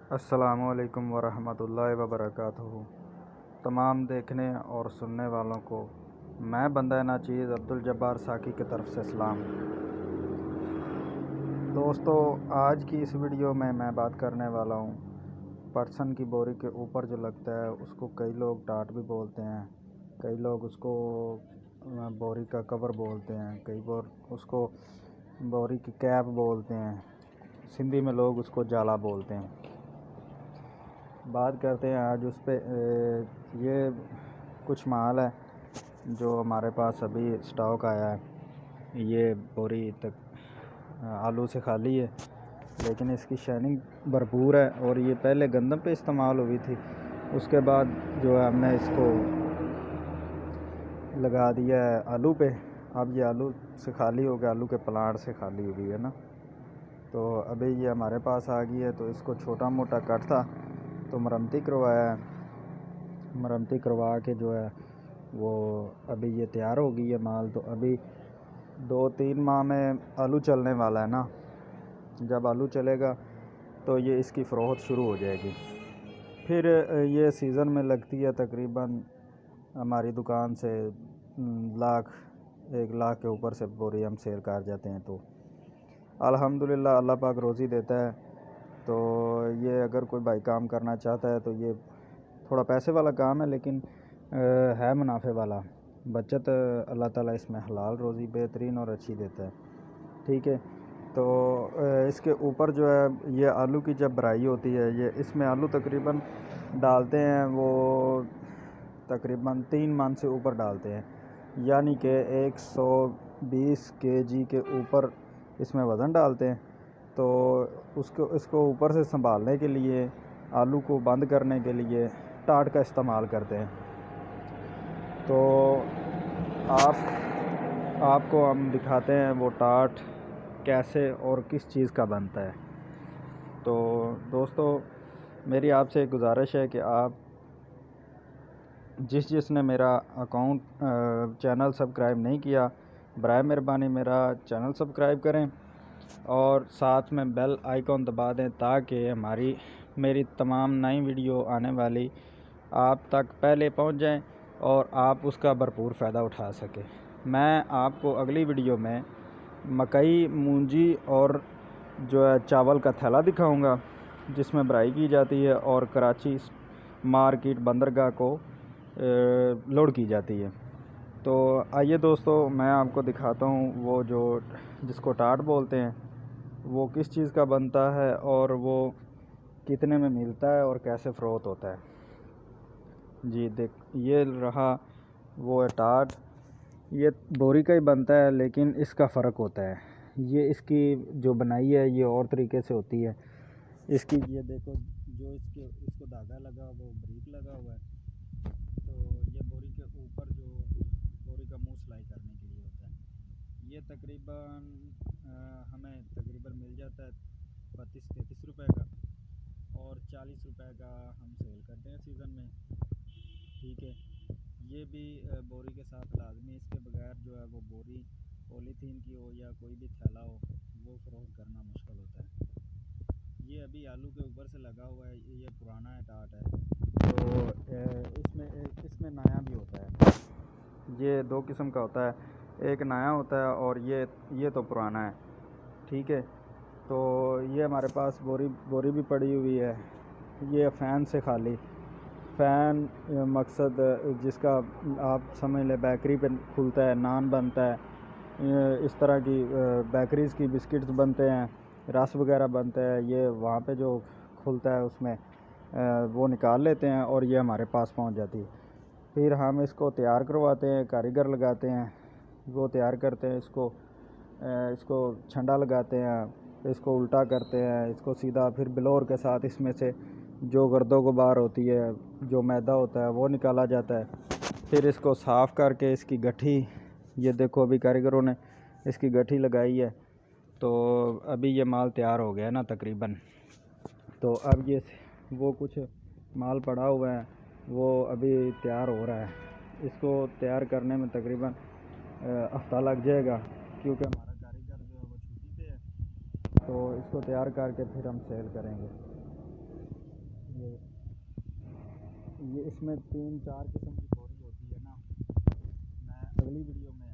अस्सलामुअलैकुम वरहमतुल्लाहि वबरकातुहू। तमाम देखने और सुनने वालों को मैं बंदा नाचीज़ अब्दुल जब्बार साकी की तरफ से सलाम। दोस्तों, आज की इस वीडियो में मैं बात करने वाला हूँ पटसन की बोरी के ऊपर जो लगता है उसको कई लोग टाट भी बोलते हैं, कई लोग उसको बोरी का कवर बोलते हैं, कई बार उसको बोरी की कैप बोलते हैं, सिंधी में लोग उसको जाला बोलते हैं। बात करते हैं आज उस पर। ये कुछ माल है जो हमारे पास अभी स्टॉक आया है। ये बोरी तक आलू से खाली है, लेकिन इसकी शाइनिंग भरपूर है और ये पहले गंदम पे इस्तेमाल हुई थी। उसके बाद जो है हमने इसको लगा दिया है आलू पे। अब ये आलू से खाली हो गया, आलू के प्लांट से खाली हुई है ना। तो अभी ये हमारे पास आ गई है, तो इसको छोटा मोटा कट था तो मरम्मती करवाया है। मरम्मती करवा के जो है वो अभी ये तैयार हो गई है माल। तो अभी 2-3 माह में आलू चलने वाला है ना। जब आलू चलेगा तो ये इसकी फ़रोख्त शुरू हो जाएगी। फिर ये सीज़न में लगती है तकरीबन हमारी दुकान से 1 लाख के ऊपर से बोरी हम सेल कर जाते हैं। तो अल्हम्दुलिल्लाह अल्लाह पाक रोज़ी देता है। तो ये अगर कोई भाई काम करना चाहता है तो ये थोड़ा पैसे वाला काम है, लेकिन है मुनाफे वाला। बचत अल्लाह ताला इसमें हलाल रोज़ी बेहतरीन और अच्छी देता है। ठीक है। तो इसके ऊपर जो है ये आलू की जब भराई होती है, ये इसमें आलू तकरीबन डालते हैं वो तकरीबन 3 मन से ऊपर डालते हैं, यानी कि 120 केजी के ऊपर इसमें वज़न डालते हैं। तो इसको ऊपर से संभालने के लिए, आलू को बंद करने के लिए टाट का इस्तेमाल करते हैं। तो आपको हम दिखाते हैं वो टाट कैसे और किस चीज़ का बनता है। तो दोस्तों, मेरी आपसे एक गुजारिश है कि आप जिसने मेरा अकाउंट चैनल सब्सक्राइब नहीं किया, बराए मेहरबानी मेरा चैनल सब्सक्राइब करें और साथ में बेल आइकॉन दबा दें, ताकि मेरी तमाम नई वीडियो आने वाली आप तक पहले पहुंच जाएं और आप उसका भरपूर फ़ायदा उठा सकें। मैं आपको अगली वीडियो में मकई, मूंजी और जो है चावल का थैला दिखाऊंगा, जिसमें भराई की जाती है और कराची मार्केट बंदरगाह को लोड की जाती है। तो आइए दोस्तों, मैं आपको दिखाता हूँ वो जिसको टाट बोलते हैं वो किस चीज़ का बनता है और वो कितने में मिलता है और कैसे फ़रोख्त होता है। जी देख, ये रहा वो है टाट। ये बोरी का ही बनता है, लेकिन इसका फ़र्क होता है। ये इसकी जो बनाई है ये और तरीके से होती है। इसकी ये देखो, जो इसको धागा लगा वो ब्रीक लगा हुआ है। तो ये बोरी के ऊपर जो बोरी का मुंह सिलाई करने के लिए होता है। ये तकरीबन हमें तकरीबन मिल जाता है 32-33 रुपए का, और 40 रुपए का हम सेल करते हैं सीज़न में। ठीक है। ये भी बोरी के साथ लाजमी, इसके बगैर जो है वो बोरी पॉलीथीन की हो या कोई भी थैला हो वो फ़रोख्त करना मुश्किल होता है। ये अभी आलू के ऊपर से लगा हुआ है, ये पुराना है टाट है। तो इसमें नया भी होता है। ये 2 किस्म का होता है, एक नया होता है और ये तो पुराना है। ठीक है। तो ये हमारे पास बोरी भी पड़ी हुई है। ये फ़ैन से खाली, फ़ैन मकसद जिसका आप समझ लें बेकरी पे खुलता है, नान बनता है, इस तरह की बेकरीज़ की बिस्किट्स बनते हैं, रस वगैरह बनता है। ये वहाँ पे जो खुलता है उसमें वो निकाल लेते हैं और ये हमारे पास पहुँच जाती है। फिर हम इसको तैयार करवाते हैं, कारीगर लगाते हैं, वो तैयार करते हैं। इसको छंडा लगाते हैं, इसको उल्टा करते हैं, इसको सीधा फिर ब्लोअर के साथ इसमें से जो गर्दो गुबार होती है, जो मैदा होता है वो निकाला जाता है। फिर इसको साफ़ करके इसकी गट्ठी, ये देखो अभी कारीगरों ने इसकी गट्ठी लगाई है। तो अभी ये माल तैयार हो गया ना तकरीबन। तो अब ये वो कुछ माल पड़ा हुआ है वो अभी तैयार हो रहा है। इसको तैयार करने में तकरीबन हफ्ता लग जाएगा, क्योंकि हमारा कारीगर जो है वो छुट्टी पे है। तो इसको तैयार करके फिर हम सेल करेंगे। ये ये इसमें 3-4 किस्म की बोरी होती है ना। मैं अगली वीडियो में